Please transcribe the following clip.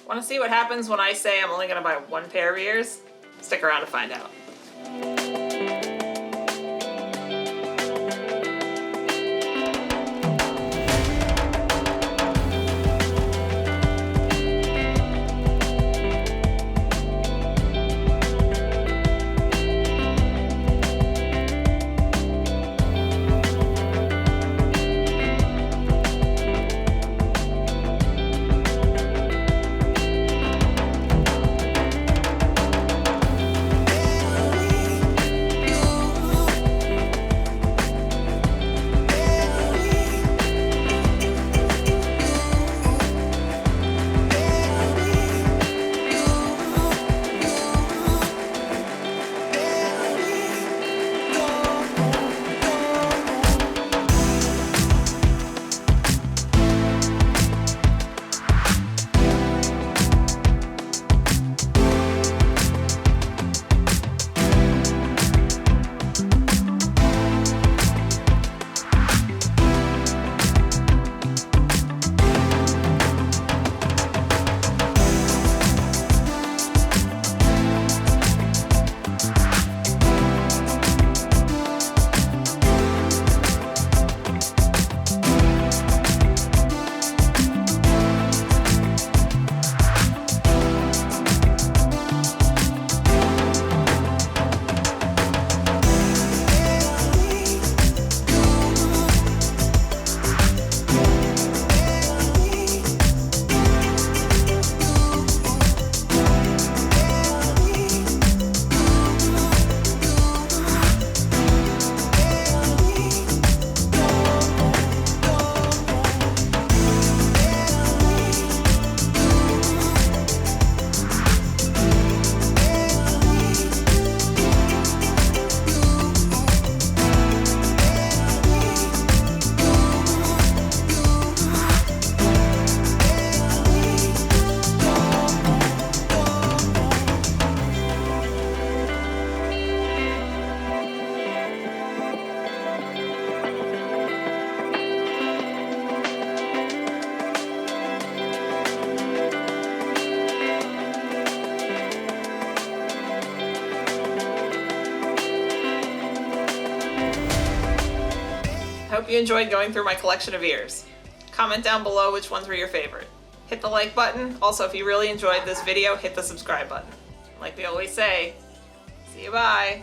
Want to see what happens when I say I'm only going to buy one pair of ears? Stick around to find out. Hope you enjoyed going through my collection of ears. Comment down below which ones were your favorite. Hit the like button. Also, if you really enjoyed this video, hit the subscribe button. Like we always say, see you, bye.